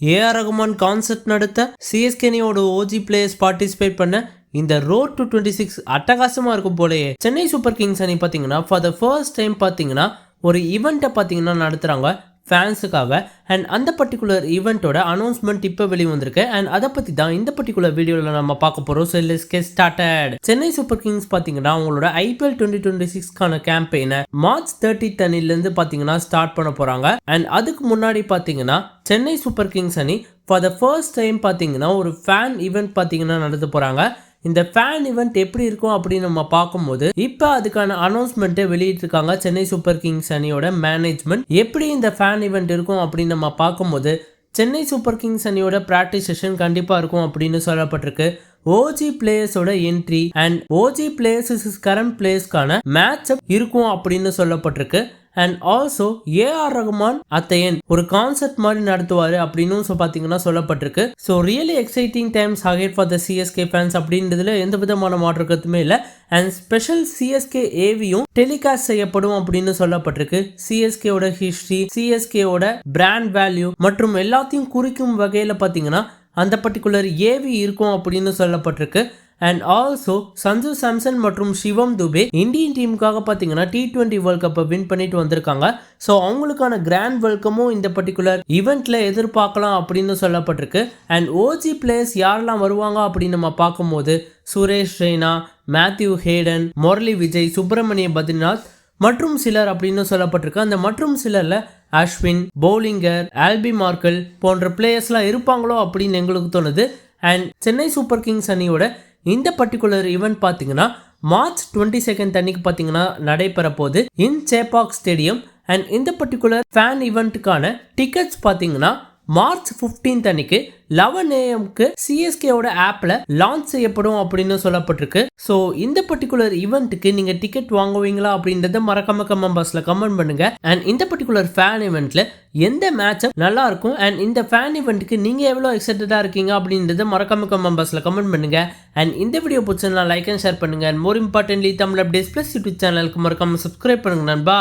AR Rahman concert நடத்த சிஎஸ்கேனியோட OG players participate பண்ண இந்த ரோட் டு 26 அட்டகாசமா இருக்கும் போலயே. சென்னை சூப்பர் கிங்ஸ் அணி பாத்தீங்கன்னா ஃபார் த ஃபர்ஸ்ட் டைம் பாத்தீங்கன்னா ஒரு ஈவெண்ட்டை பாத்தீங்கன்னா நடத்துறாங்க ஃபேன்ஸுக்காக. அண்ட் அந்த பர்டிகுலர் ஈவெண்ட்டோட அனௌன்ஸ்மெண்ட் இப்போ வெளியே வந்திருக்கு. அண்ட் அதை பற்றி தான் இந்த பர்டிகுலர் வீடியோவில் நம்ம பார்க்க போகிறோம். So let's get started. Chennai Super Kings பார்த்தீங்கன்னா அவங்களோட ஐபிஎல் 2026க்கான கேம்பெயினை மார்ச் 30 அணிலேருந்து பார்த்தீங்கன்னா ஸ்டார்ட் பண்ண போகிறாங்க. அண்ட் அதுக்கு முன்னாடி பார்த்தீங்கன்னா சென்னை சூப்பர் கிங்ஸ் அணி ஃபார் த ஃபர்ஸ்ட் டைம் பார்த்தீங்கன்னா ஒரு ஃபேன் ஈவெண்ட் பார்த்தீங்கன்னா நடத்த போகிறாங்க. இந்த ஃபேன் ஈவெண்ட் எப்படி இருக்கும் அப்படின்னு நம்ம பார்க்கும்போது இப்போ அதுக்கான அனௌன்ஸ்மெண்ட்டை வெளியிட்டிருக்காங்க சென்னை சூப்பர் கிங்ஸ் அணியோட மேனேஜ்மெண்ட். எப்படி இந்த ஃபேன் ஈவெண்ட் இருக்கும் அப்படின்னு நம்ம பார்க்கும்போது சென்னை சூப்பர் கிங்ஸ் அணியோட பிராக்டிஸ் செஷன் கண்டிப்பாக இருக்கும் அப்படின்னு சொல்லப்பட்டிருக்கு. ஓஜி பிளேயர்ஸோட entry and OG players current பிளேயர்ஸ்க்கான மேட்ச் அப் இருக்கும் அப்படின்னு சொல்லப்பட்டிருக்கு. அண்ட் ஆல்சோ ஏஆர் ரகுமான் அத்தையன் ஒரு கான்சர்ட் மாதிரி நடத்துவாரு அப்படின்னு பாத்தீங்கன்னா சொல்லப்பட்டிருக்கு. So really exciting times ahead for the CSK fans அப்படின்றதுல எந்த விதமான மாற்றத்துமே இல்லை. அண்ட் ஸ்பெஷல் சிஎஸ்கே ஏவியும் டெலிகாஸ்ட் செய்யப்படும் அப்படின்னு சொல்லப்பட்டிருக்கு. சிஎஸ்கேவோட ஹிஸ்டரி, சிஎஸ்கேவோட பிராண்ட் வேல்யூ மற்றும் எல்லாத்தையும் குறிக்கும் வகையில பாத்தீங்கன்னா அந்த பர்டிகுலர் ஏவி இருக்கும் அப்படின்னு சொல்லப்பட்டிருக்கு. அண்ட் ஆல்சோ சஞ்சு சாம்சன் மற்றும் சிவம் துபே இந்தியன் டீமுக்காக பார்த்தீங்கன்னா T20 வேர்ல்ட் கப்பை வின் பண்ணிட்டு வந்திருக்காங்க. ஸோ அவங்களுக்கான கிராண்ட் வெல்கமும் இந்த பர்டிகுலர் ஈவெண்ட்ல எதிர்பார்க்கலாம் அப்படின்னு சொல்லப்பட்டிருக்கு. அண்ட் ஓஜி பிளேயர்ஸ் யாரெல்லாம் வருவாங்க அப்படின்னு நம்ம பார்க்கும்போது சுரேஷ் ரெய்னா, மேத்யூ ஹேடன், முரளி விஜய், சுப்பிரமணிய பத்ரிநாத் மற்றும் சிலர் அப்படின்னு சொல்லப்பட்டிருக்கு. அந்த மற்றும் சிலர்ல அஸ்வின், போலிங்கர், ஆல்பி மார்க்கல் போன்ற பிளேயர்ஸ்லாம் இருப்பாங்களோ அப்படின்னு எங்களுக்கு தோணுது. அண்ட் சென்னை சூப்பர் கிங்ஸ் அணியோட இந்த பர்டிகுலர் ஈவெண்ட் பார்த்தீங்கன்னா மார்ச் 22 அன்னைக்கு பார்த்தீங்கன்னா நடைபெற போகுது இன் சேப்பாக் ஸ்டேடியம். அண்ட் இந்த பர்டிகுலர் ஃபேன் ஈவெண்ட்டுக்கான டிக்கெட்ஸ் பார்த்தீங்கன்னா மார்ச் 15 அன்னைக்கு 11 AM சிஎஸ்கேவோட ஆப்ல லான்ச் செய்யப்படும் அப்படின்னு சொல்லப்பட்டிருக்கு. ஸோ இந்த பர்டிகுலர் ஈவெண்ட்டுக்கு நீங்க டிக்கெட் வாங்குவீங்களா அப்படின்றத மறக்காம கமெண்ட் பாக்ஸ்ல கமெண்ட் பண்ணுங்க. அண்ட் இந்த பர்டிகுலர் ஃபேன் ஈவெண்ட்ல எந்த மேட்ச் நல்லா இருக்கும் அண்ட் இந்த ஃபேன் ஈவெண்ட்டுக்கு நீங்க எவ்வளோ எக்ஸைட்டடா இருக்கீங்க அப்படின்றத மறக்காம கமெண்ட் பாக்ஸ்ல கமெண்ட் பண்ணுங்க. அண்ட் இந்த வீடியோ பிடிச்சா லைக் அண்ட் ஷேர் பண்ணுங்க. And more importantly Tamil updates plus YouTube சேனலுக்கு மறக்காம சப்ஸ்கிரைப் பண்ணுங்க நண்பா.